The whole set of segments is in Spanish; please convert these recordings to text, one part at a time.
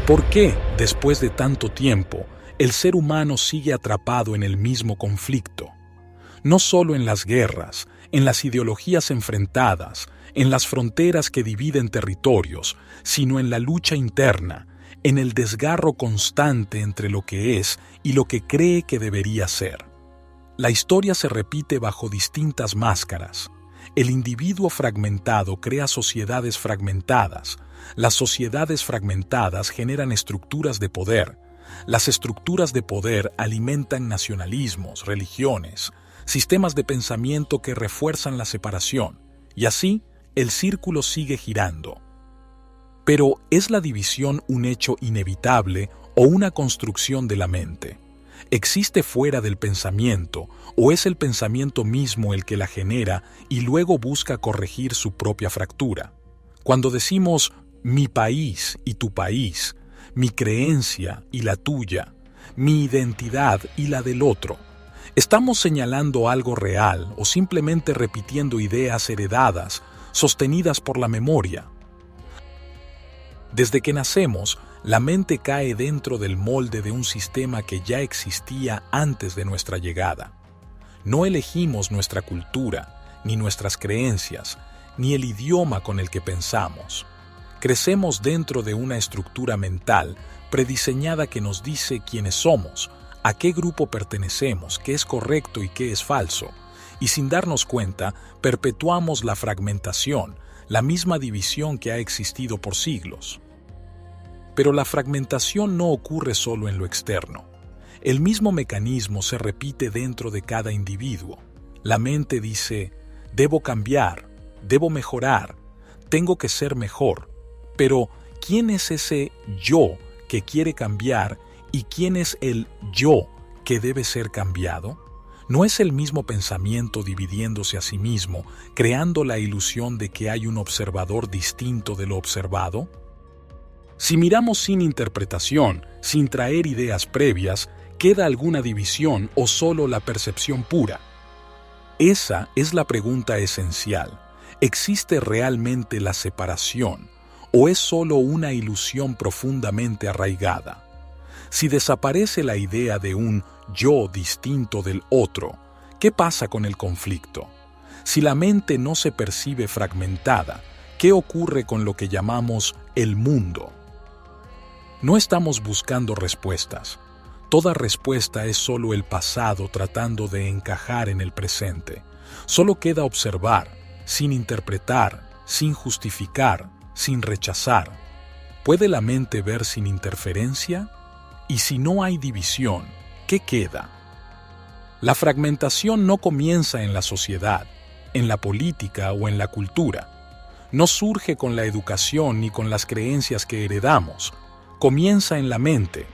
¿Por qué, después de tanto tiempo, el ser humano sigue atrapado en el mismo conflicto? No solo en las guerras, en las ideologías enfrentadas, en las fronteras que dividen territorios, sino en la lucha interna, en el desgarro constante entre lo que es y lo que cree que debería ser. La historia se repite bajo distintas máscaras. El individuo fragmentado crea sociedades fragmentadas. Las sociedades fragmentadas generan estructuras de poder. Las estructuras de poder alimentan nacionalismos, religiones, sistemas de pensamiento que refuerzan la separación, y así el círculo sigue girando. Pero, ¿es la división un hecho inevitable o una construcción de la mente? ¿Existe fuera del pensamiento o es el pensamiento mismo el que la genera y luego busca corregir su propia fractura? Cuando decimos mi país y tu país, mi creencia y la tuya, mi identidad y la del otro, ¿estamos señalando algo real o simplemente repitiendo ideas heredadas, sostenidas por la memoria? Desde que nacemos, la mente cae dentro del molde de un sistema que ya existía antes de nuestra llegada. No elegimos nuestra cultura, ni nuestras creencias, ni el idioma con el que pensamos. Crecemos dentro de una estructura mental prediseñada que nos dice quiénes somos, a qué grupo pertenecemos, qué es correcto y qué es falso, y sin darnos cuenta, perpetuamos la fragmentación, la misma división que ha existido por siglos. Pero la fragmentación no ocurre solo en lo externo. El mismo mecanismo se repite dentro de cada individuo. La mente dice, debo cambiar, debo mejorar, tengo que ser mejor. Pero, ¿quién es ese yo que quiere cambiar y quién es el yo que debe ser cambiado? ¿No es el mismo pensamiento dividiéndose a sí mismo, creando la ilusión de que hay un observador distinto de lo observado? Si miramos sin interpretación, sin traer ideas previas, ¿queda alguna división o solo la percepción pura? Esa es la pregunta esencial. ¿Existe realmente la separación o es solo una ilusión profundamente arraigada? Si desaparece la idea de un yo distinto del otro, ¿qué pasa con el conflicto? Si la mente no se percibe fragmentada, ¿qué ocurre con lo que llamamos el mundo? No estamos buscando respuestas. Toda respuesta es solo el pasado tratando de encajar en el presente. Solo queda observar, sin interpretar, sin justificar, sin rechazar. ¿Puede la mente ver sin interferencia? Y si no hay división, ¿qué queda? La fragmentación no comienza en la sociedad, en la política o en la cultura. No surge con la educación ni con las creencias que heredamos. Comienza en la mente.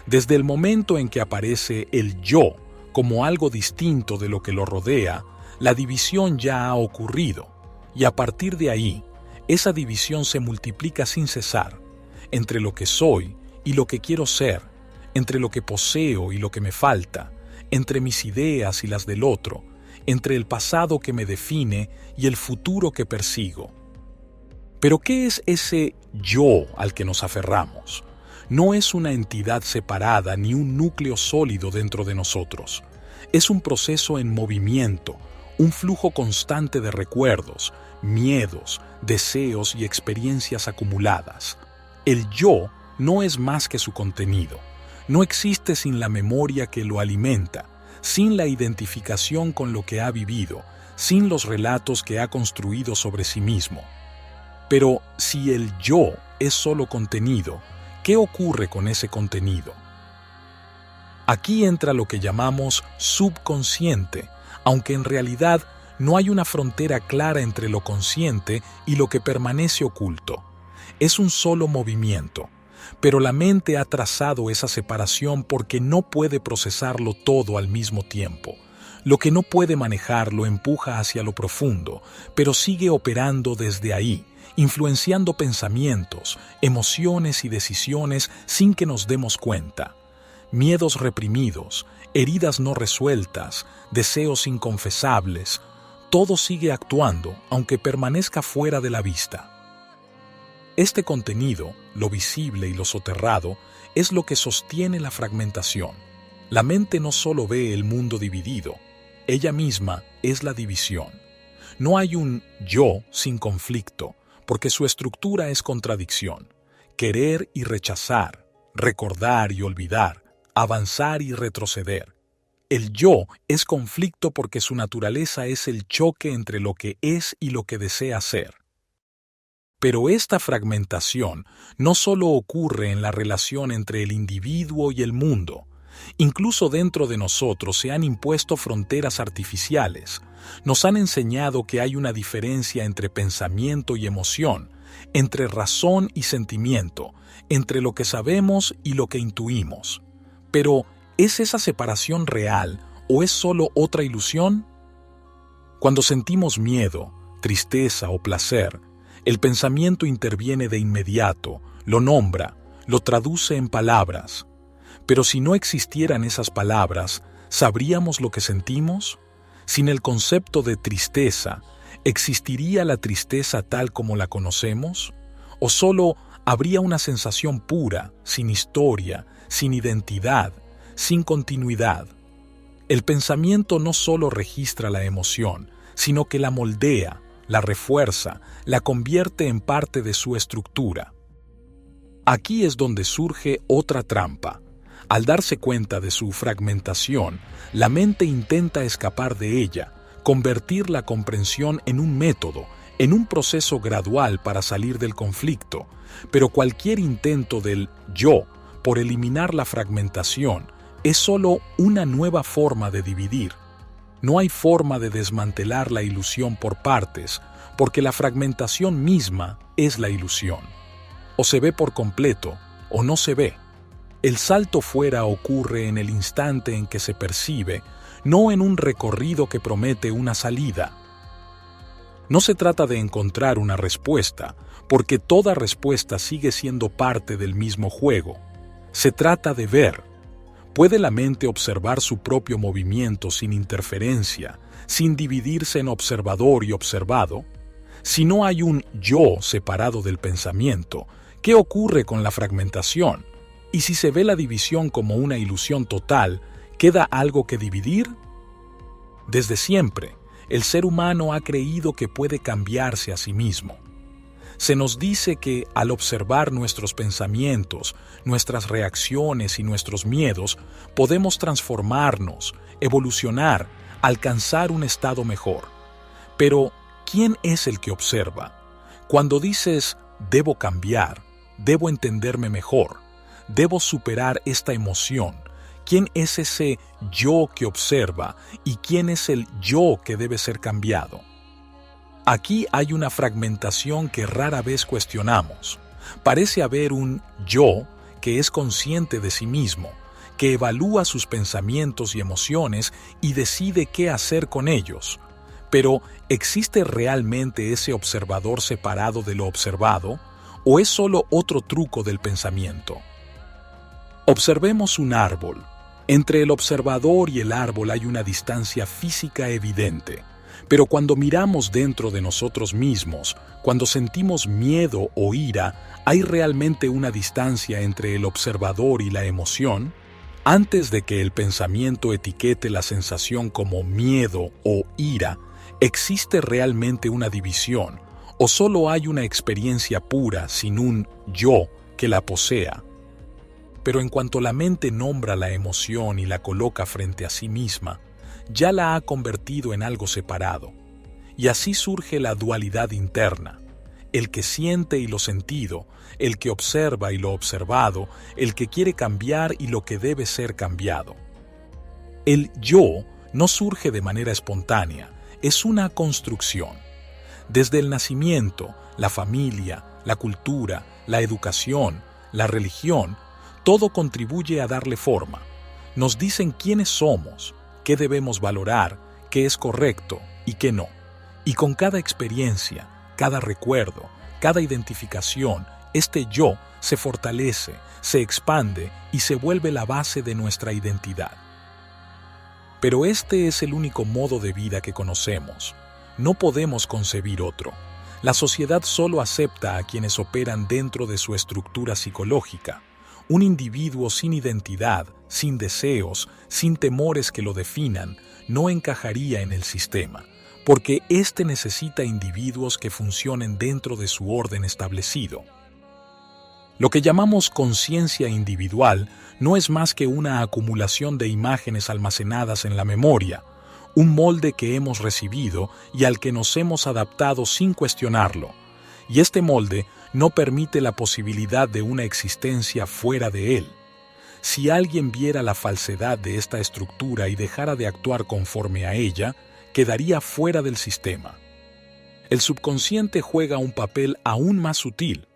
Desde el momento en que aparece el yo como algo distinto de lo que lo rodea, la división ya ha ocurrido. Y a partir de ahí, esa división se multiplica sin cesar, entre lo que soy y lo que quiero ser, entre lo que poseo y lo que me falta, entre mis ideas y las del otro, entre el pasado que me define y el futuro que persigo. Pero ¿qué es ese yo al que nos aferramos? No es una entidad separada ni un núcleo sólido dentro de nosotros. Es un proceso en movimiento, un flujo constante de recuerdos, miedos, deseos y experiencias acumuladas. El yo no es más que su contenido. No existe sin la memoria que lo alimenta, sin la identificación con lo que ha vivido, sin los relatos que ha construido sobre sí mismo. Pero si el yo es solo contenido, ¿qué ocurre con ese contenido? Aquí entra lo que llamamos subconsciente, aunque en realidad no hay una frontera clara entre lo consciente y lo que permanece oculto. Es un solo movimiento, pero la mente ha trazado esa separación porque no puede procesarlo todo al mismo tiempo. Lo que no puede manejar lo empuja hacia lo profundo, pero sigue operando desde ahí, influenciando pensamientos, emociones y decisiones sin que nos demos cuenta. Miedos reprimidos, heridas no resueltas, deseos inconfesables, todo sigue actuando aunque permanezca fuera de la vista. Este contenido, lo visible y lo soterrado, es lo que sostiene la fragmentación. La mente no solo ve el mundo dividido, ella misma es la división. No hay un yo sin conflicto, porque su estructura es contradicción. Querer y rechazar, recordar y olvidar, avanzar y retroceder. El yo es conflicto porque su naturaleza es el choque entre lo que es y lo que desea ser. Pero esta fragmentación no solo ocurre en la relación entre el individuo y el mundo. Incluso dentro de nosotros se han impuesto fronteras artificiales. Nos han enseñado que hay una diferencia entre pensamiento y emoción, entre razón y sentimiento, entre lo que sabemos y lo que intuimos. Pero, ¿es esa separación real o es solo otra ilusión? Cuando sentimos miedo, tristeza o placer, el pensamiento interviene de inmediato, lo nombra, lo traduce en palabras. Pero si no existieran esas palabras, ¿sabríamos lo que sentimos? Sin el concepto de tristeza, ¿existiría la tristeza tal como la conocemos? ¿O solo habría una sensación pura, sin historia, sin identidad, sin continuidad? El pensamiento no solo registra la emoción, sino que la moldea, la refuerza, la convierte en parte de su estructura. Aquí es donde surge otra trampa. Al darse cuenta de su fragmentación, la mente intenta escapar de ella, convertir la comprensión en un método, en un proceso gradual para salir del conflicto, pero cualquier intento del yo por eliminar la fragmentación es solo una nueva forma de dividir. No hay forma de desmantelar la ilusión por partes, porque la fragmentación misma es la ilusión. O se ve por completo, o no se ve. El salto fuera ocurre en el instante en que se percibe, no en un recorrido que promete una salida. No se trata de encontrar una respuesta, porque toda respuesta sigue siendo parte del mismo juego. Se trata de ver. ¿Puede la mente observar su propio movimiento sin interferencia, sin dividirse en observador y observado? Si no hay un yo separado del pensamiento, ¿qué ocurre con la fragmentación? Y si se ve la división como una ilusión total, ¿queda algo que dividir? Desde siempre, el ser humano ha creído que puede cambiarse a sí mismo. Se nos dice que al observar nuestros pensamientos, nuestras reacciones y nuestros miedos, podemos transformarnos, evolucionar, alcanzar un estado mejor. Pero, ¿quién es el que observa? Cuando dices, debo cambiar, debo entenderme mejor, debo superar esta emoción, ¿quién es ese yo que observa y quién es el yo que debe ser cambiado? Aquí hay una fragmentación que rara vez cuestionamos. Parece haber un yo que es consciente de sí mismo, que evalúa sus pensamientos y emociones y decide qué hacer con ellos. Pero, ¿existe realmente ese observador separado de lo observado o es solo otro truco del pensamiento? Observemos un árbol. Entre el observador y el árbol hay una distancia física evidente. Pero cuando miramos dentro de nosotros mismos, cuando sentimos miedo o ira, ¿hay realmente una distancia entre el observador y la emoción? Antes de que el pensamiento etiquete la sensación como miedo o ira, ¿existe realmente una división o solo hay una experiencia pura sin un yo que la posea? Pero en cuanto la mente nombra la emoción y la coloca frente a sí misma, ya la ha convertido en algo separado. Y así surge la dualidad interna, el que siente y lo sentido, el que observa y lo observado, el que quiere cambiar y lo que debe ser cambiado. El yo no surge de manera espontánea, es una construcción. Desde el nacimiento, la familia, la cultura, la educación, la religión, todo contribuye a darle forma. Nos dicen quiénes somos, qué debemos valorar, qué es correcto y qué no. Y con cada experiencia, cada recuerdo, cada identificación, este yo se fortalece, se expande y se vuelve la base de nuestra identidad. Pero este es el único modo de vida que conocemos. No podemos concebir otro. La sociedad solo acepta a quienes operan dentro de su estructura psicológica. Un individuo sin identidad, sin deseos, sin temores que lo definan, no encajaría en el sistema, porque éste necesita individuos que funcionen dentro de su orden establecido. Lo que llamamos conciencia individual no es más que una acumulación de imágenes almacenadas en la memoria, un molde que hemos recibido y al que nos hemos adaptado sin cuestionarlo. Y este molde no permite la posibilidad de una existencia fuera de él. Si alguien viera la falsedad de esta estructura y dejara de actuar conforme a ella, quedaría fuera del sistema. El subconsciente juega un papel aún más sutil.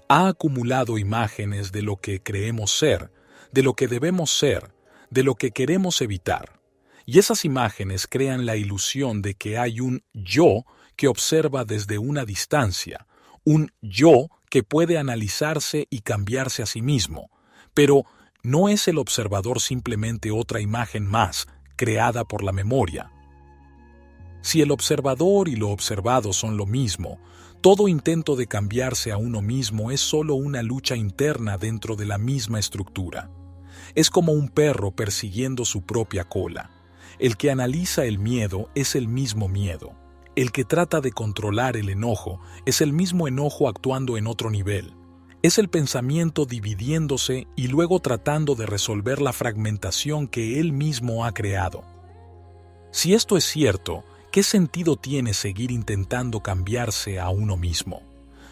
Ha acumulado imágenes de lo que creemos ser, de lo que debemos ser, de lo que queremos evitar. Y esas imágenes crean la ilusión de que hay un yo que observa desde una distancia, un yo que puede analizarse y cambiarse a sí mismo, pero no es el observador simplemente otra imagen más, creada por la memoria. Si el observador y lo observado son lo mismo, todo intento de cambiarse a uno mismo es solo una lucha interna dentro de la misma estructura. Es como un perro persiguiendo su propia cola. El que analiza el miedo es el mismo miedo. El que trata de controlar el enojo es el mismo enojo actuando en otro nivel. Es el pensamiento dividiéndose y luego tratando de resolver la fragmentación que él mismo ha creado. Si esto es cierto, ¿qué sentido tiene seguir intentando cambiarse a uno mismo?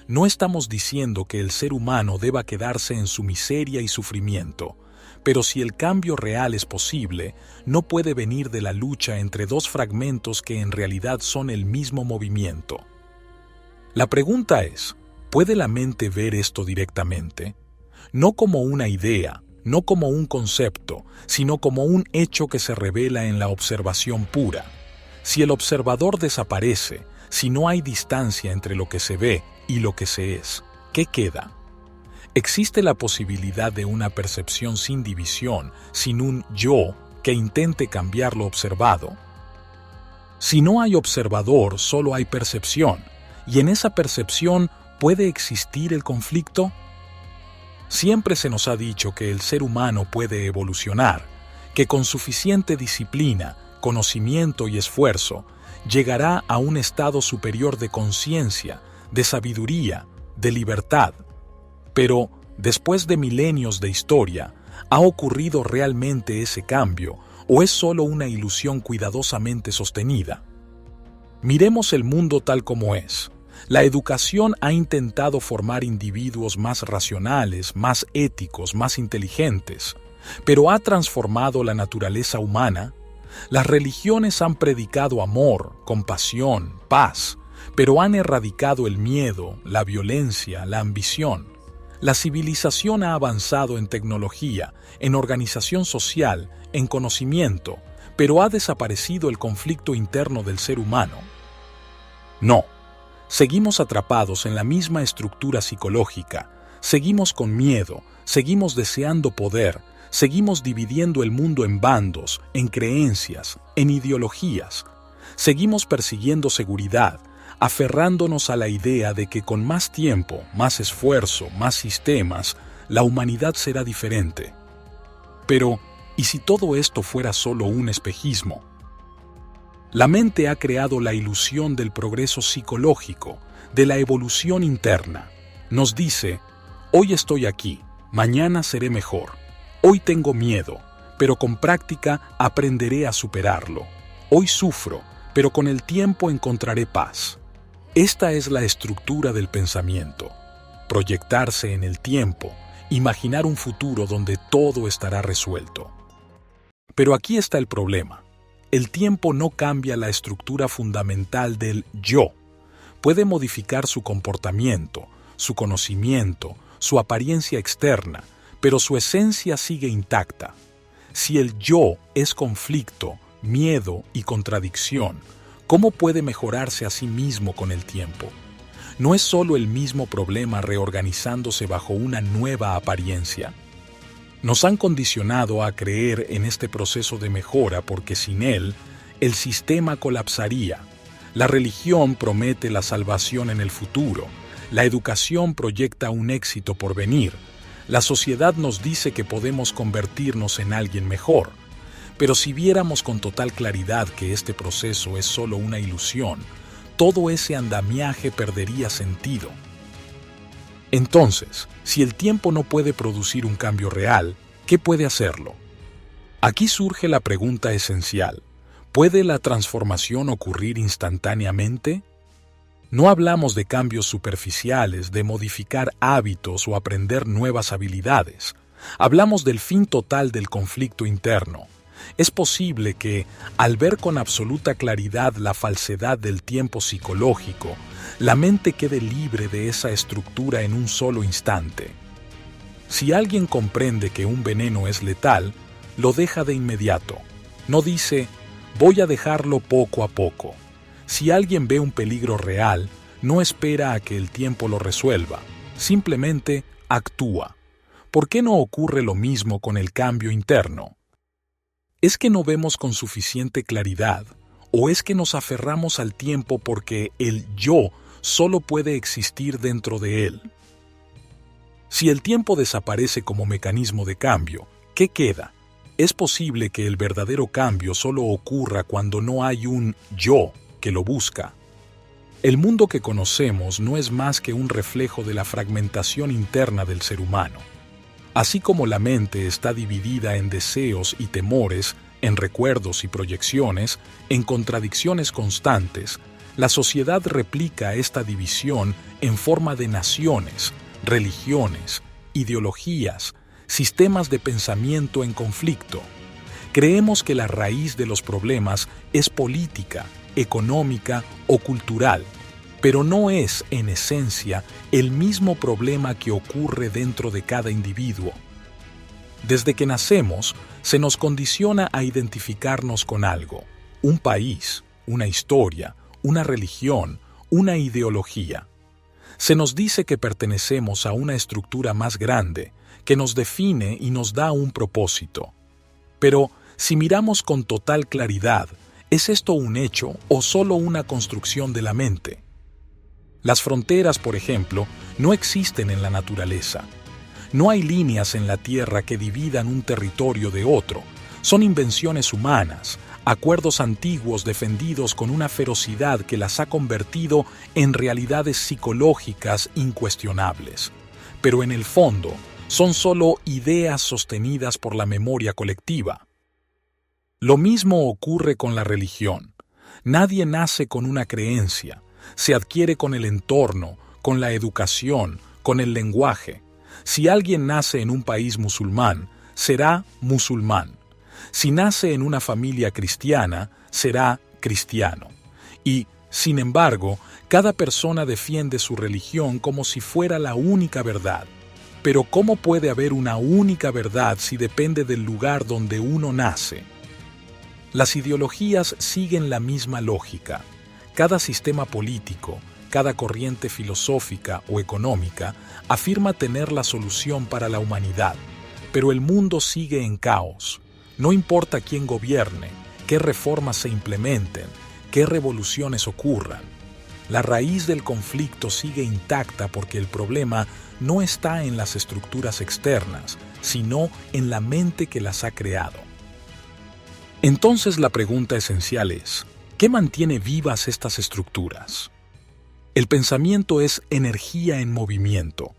No estamos diciendo que el ser humano deba quedarse en su miseria y sufrimiento, pero si el cambio real es posible, no puede venir de la lucha entre dos fragmentos que en realidad son el mismo movimiento. La pregunta es, ¿puede la mente ver esto directamente? No como una idea, no como un concepto, sino como un hecho que se revela en la observación pura. Si el observador desaparece, si no hay distancia entre lo que se ve y lo que se es, ¿qué queda? ¿Existe la posibilidad de una percepción sin división, sin un yo que intente cambiar lo observado? Si no hay observador, solo hay percepción, y en esa percepción ¿puede existir el conflicto? Siempre se nos ha dicho que el ser humano puede evolucionar, que con suficiente disciplina, conocimiento y esfuerzo, llegará a un estado superior de conciencia, de sabiduría, de libertad. Pero, después de milenios de historia, ¿ha ocurrido realmente ese cambio o es solo una ilusión cuidadosamente sostenida? Miremos el mundo tal como es. La educación ha intentado formar individuos más racionales, más éticos, más inteligentes, pero ¿ha transformado la naturaleza humana? Las religiones han predicado amor, compasión, paz, pero han erradicado el miedo, la violencia, la ambición. La civilización ha avanzado en tecnología, en organización social, en conocimiento, pero ha desaparecido el conflicto interno del ser humano. No, seguimos atrapados en la misma estructura psicológica, seguimos con miedo, seguimos deseando poder, seguimos dividiendo el mundo en bandos, en creencias, en ideologías, seguimos persiguiendo seguridad, aferrándonos a la idea de que con más tiempo, más esfuerzo, más sistemas, la humanidad será diferente. Pero, ¿y si todo esto fuera solo un espejismo? La mente ha creado la ilusión del progreso psicológico, de la evolución interna. Nos dice, hoy estoy aquí, mañana seré mejor. Hoy tengo miedo, pero con práctica aprenderé a superarlo. Hoy sufro, pero con el tiempo encontraré paz. Esta es la estructura del pensamiento. Proyectarse en el tiempo, imaginar un futuro donde todo estará resuelto. Pero aquí está el problema. El tiempo no cambia la estructura fundamental del yo. Puede modificar su comportamiento, su conocimiento, su apariencia externa, pero su esencia sigue intacta. Si el yo es conflicto, miedo y contradicción, ¿cómo puede mejorarse a sí mismo con el tiempo? No es solo el mismo problema reorganizándose bajo una nueva apariencia. Nos han condicionado a creer en este proceso de mejora porque sin él, el sistema colapsaría. La religión promete la salvación en el futuro. La educación proyecta un éxito por venir. La sociedad nos dice que podemos convertirnos en alguien mejor. Pero si viéramos con total claridad que este proceso es solo una ilusión, todo ese andamiaje perdería sentido. Entonces, si el tiempo no puede producir un cambio real, ¿qué puede hacerlo? Aquí surge la pregunta esencial. ¿Puede la transformación ocurrir instantáneamente? No hablamos de cambios superficiales, de modificar hábitos o aprender nuevas habilidades. Hablamos del fin total del conflicto interno. Es posible que, al ver con absoluta claridad la falsedad del tiempo psicológico, la mente quede libre de esa estructura en un solo instante. Si alguien comprende que un veneno es letal, lo deja de inmediato. No dice, voy a dejarlo poco a poco. Si alguien ve un peligro real, no espera a que el tiempo lo resuelva. Simplemente actúa. ¿Por qué no ocurre lo mismo con el cambio interno? ¿Es que no vemos con suficiente claridad? ¿O es que nos aferramos al tiempo porque el yo solo puede existir dentro de él? Si el tiempo desaparece como mecanismo de cambio, ¿qué queda? Es posible que el verdadero cambio solo ocurra cuando no hay un yo que lo busca. El mundo que conocemos no es más que un reflejo de la fragmentación interna del ser humano. Así como la mente está dividida en deseos y temores, en recuerdos y proyecciones, en contradicciones constantes, la sociedad replica esta división en forma de naciones, religiones, ideologías, sistemas de pensamiento en conflicto. Creemos que la raíz de los problemas es política, económica o cultural, pero no es, en esencia, el mismo problema que ocurre dentro de cada individuo. Desde que nacemos, se nos condiciona a identificarnos con algo, un país, una historia, una religión, una ideología. Se nos dice que pertenecemos a una estructura más grande, que nos define y nos da un propósito. Pero, si miramos con total claridad, ¿es esto un hecho o solo una construcción de la mente? Las fronteras, por ejemplo, no existen en la naturaleza. No hay líneas en la Tierra que dividan un territorio de otro. Son invenciones humanas, acuerdos antiguos defendidos con una ferocidad que las ha convertido en realidades psicológicas incuestionables. Pero en el fondo, son solo ideas sostenidas por la memoria colectiva. Lo mismo ocurre con la religión. Nadie nace con una creencia. Se adquiere con el entorno, con la educación, con el lenguaje. Si alguien nace en un país musulmán, será musulmán. Si nace en una familia cristiana, será cristiano. Y, sin embargo, cada persona defiende su religión como si fuera la única verdad. Pero ¿cómo puede haber una única verdad si depende del lugar donde uno nace? Las ideologías siguen la misma lógica. Cada sistema político, cada corriente filosófica o económica afirma tener la solución para la humanidad, pero el mundo sigue en caos. No importa quién gobierne, qué reformas se implementen, qué revoluciones ocurran. La raíz del conflicto sigue intacta porque el problema no está en las estructuras externas, sino en la mente que las ha creado. Entonces la pregunta esencial es, ¿qué mantiene vivas estas estructuras? El pensamiento es energía en movimiento,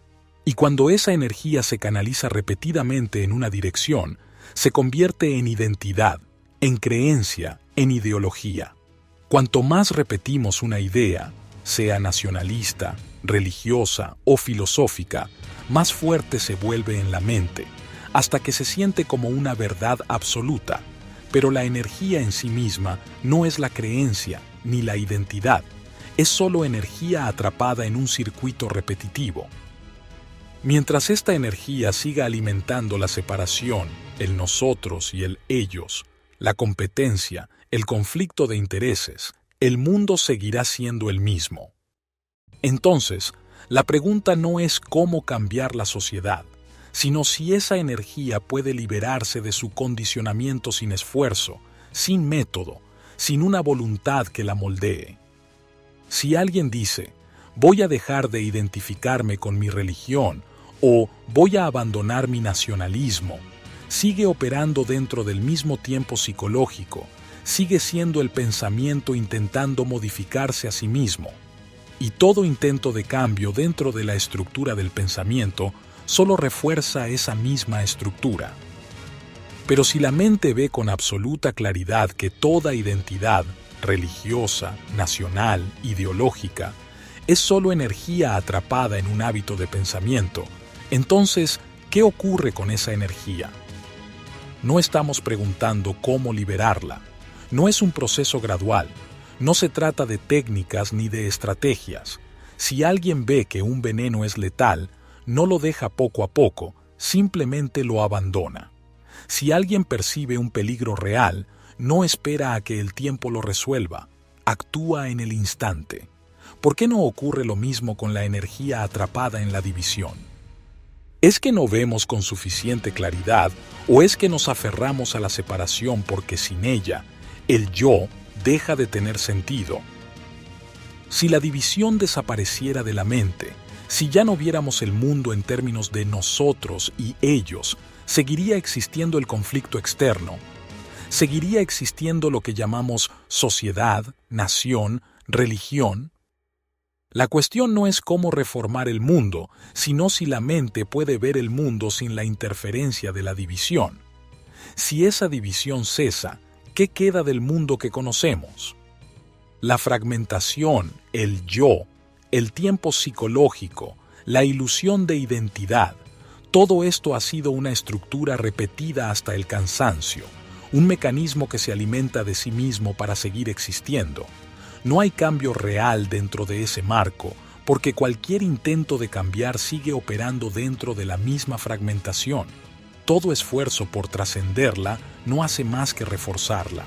y cuando esa energía se canaliza repetidamente en una dirección, se convierte en identidad, en creencia, en ideología. Cuanto más repetimos una idea, sea nacionalista, religiosa o filosófica, más fuerte se vuelve en la mente, hasta que se siente como una verdad absoluta. Pero la energía en sí misma no es la creencia ni la identidad, es solo energía atrapada en un circuito repetitivo. Mientras esta energía siga alimentando la separación, el nosotros y el ellos, la competencia, el conflicto de intereses, el mundo seguirá siendo el mismo. Entonces, la pregunta no es cómo cambiar la sociedad, sino si esa energía puede liberarse de su condicionamiento sin esfuerzo, sin método, sin una voluntad que la moldee. Si alguien dice, voy a dejar de identificarme con mi religión o voy a abandonar mi nacionalismo, sigue operando dentro del mismo tiempo psicológico, sigue siendo el pensamiento intentando modificarse a sí mismo. Y todo intento de cambio dentro de la estructura del pensamiento solo refuerza esa misma estructura. Pero si la mente ve con absoluta claridad que toda identidad religiosa, nacional, ideológica, es solo energía atrapada en un hábito de pensamiento, entonces, ¿qué ocurre con esa energía? No estamos preguntando cómo liberarla. No es un proceso gradual. No se trata de técnicas ni de estrategias. Si alguien ve que un veneno es letal, no lo deja poco a poco, simplemente lo abandona. Si alguien percibe un peligro real, no espera a que el tiempo lo resuelva, actúa en el instante. ¿Por qué no ocurre lo mismo con la energía atrapada en la división? ¿Es que no vemos con suficiente claridad o es que nos aferramos a la separación porque sin ella, el yo deja de tener sentido? Si la división desapareciera de la mente, si ya no viéramos el mundo en términos de nosotros y ellos, seguiría existiendo el conflicto externo. Seguiría existiendo lo que llamamos sociedad, nación, religión. La cuestión no es cómo reformar el mundo, sino si la mente puede ver el mundo sin la interferencia de la división. Si esa división cesa, ¿qué queda del mundo que conocemos? La fragmentación, el yo, el tiempo psicológico, la ilusión de identidad, todo esto ha sido una estructura repetida hasta el cansancio, un mecanismo que se alimenta de sí mismo para seguir existiendo. No hay cambio real dentro de ese marco, porque cualquier intento de cambiar sigue operando dentro de la misma fragmentación. Todo esfuerzo por trascenderla no hace más que reforzarla.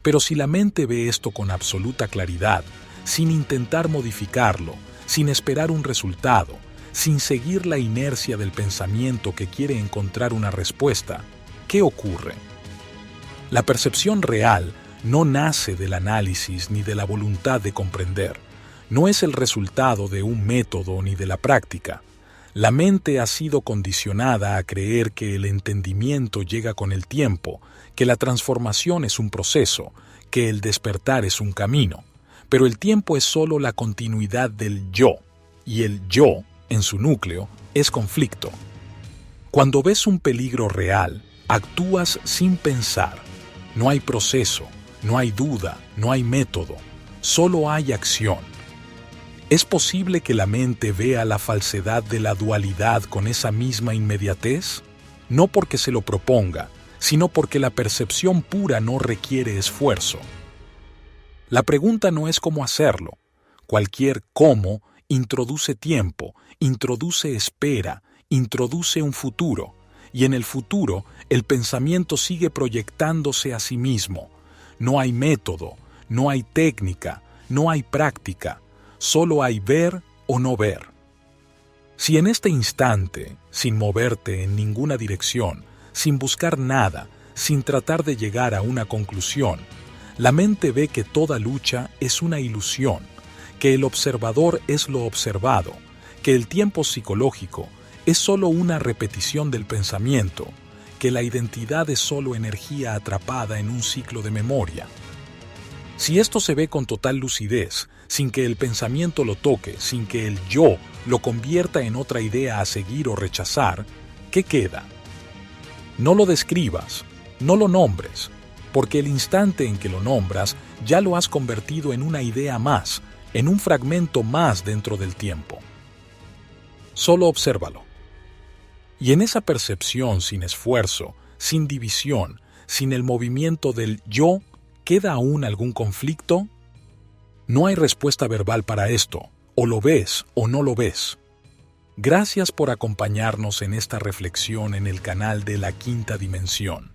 Pero si la mente ve esto con absoluta claridad, sin intentar modificarlo, sin esperar un resultado, sin seguir la inercia del pensamiento que quiere encontrar una respuesta, ¿qué ocurre? La percepción real no nace del análisis ni de la voluntad de comprender. No es el resultado de un método ni de la práctica. La mente ha sido condicionada a creer que el entendimiento llega con el tiempo, que la transformación es un proceso, que el despertar es un camino. Pero el tiempo es solo la continuidad del yo, y el yo, en su núcleo, es conflicto. Cuando ves un peligro real, actúas sin pensar. No hay proceso, no hay duda, no hay método, solo hay acción. ¿Es posible que la mente vea la falsedad de la dualidad con esa misma inmediatez? No porque se lo proponga, sino porque la percepción pura no requiere esfuerzo. La pregunta no es cómo hacerlo. Cualquier cómo introduce tiempo, introduce espera, introduce un futuro, y en el futuro el pensamiento sigue proyectándose a sí mismo. No hay método, no hay técnica, no hay práctica, solo hay ver o no ver. Si en este instante, sin moverte en ninguna dirección, sin buscar nada, sin tratar de llegar a una conclusión, la mente ve que toda lucha es una ilusión, que el observador es lo observado, que el tiempo psicológico es solo una repetición del pensamiento, que la identidad es solo energía atrapada en un ciclo de memoria. Si esto se ve con total lucidez, sin que el pensamiento lo toque, sin que el yo lo convierta en otra idea a seguir o rechazar, ¿qué queda? No lo describas, no lo nombres, porque el instante en que lo nombras ya lo has convertido en una idea más, en un fragmento más dentro del tiempo. Solo obsérvalo. Y en esa percepción sin esfuerzo, sin división, sin el movimiento del yo, ¿queda aún algún conflicto? No hay respuesta verbal para esto, o lo ves o no lo ves. Gracias por acompañarnos en esta reflexión en el canal de La Quinta Dimensión.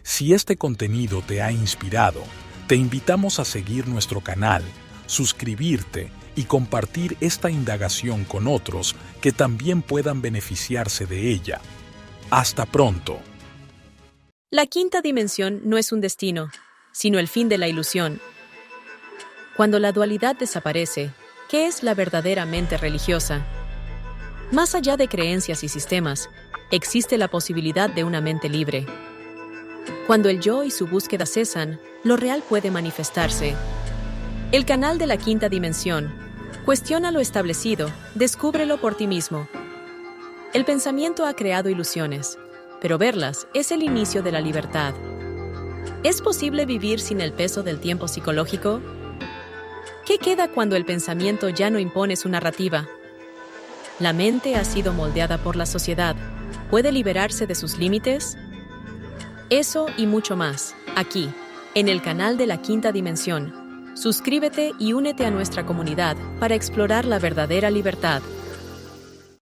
Si este contenido te ha inspirado, te invitamos a seguir nuestro canal, suscribirte y compartir esta indagación con otros que también puedan beneficiarse de ella. Hasta pronto. La quinta dimensión no es un destino, sino el fin de la ilusión. Cuando la dualidad desaparece, ¿qué es la verdadera mente religiosa? Más allá de creencias y sistemas, existe la posibilidad de una mente libre. Cuando el yo y su búsqueda cesan, lo real puede manifestarse. El canal de la quinta dimensión. Cuestiona lo establecido, descúbrelo por ti mismo. El pensamiento ha creado ilusiones, pero verlas es el inicio de la libertad. ¿Es posible vivir sin el peso del tiempo psicológico? ¿Qué queda cuando el pensamiento ya no impone su narrativa? La mente ha sido moldeada por la sociedad. ¿Puede liberarse de sus límites? Eso y mucho más, aquí, en el canal de la quinta dimensión. Suscríbete y únete a nuestra comunidad para explorar la verdadera libertad.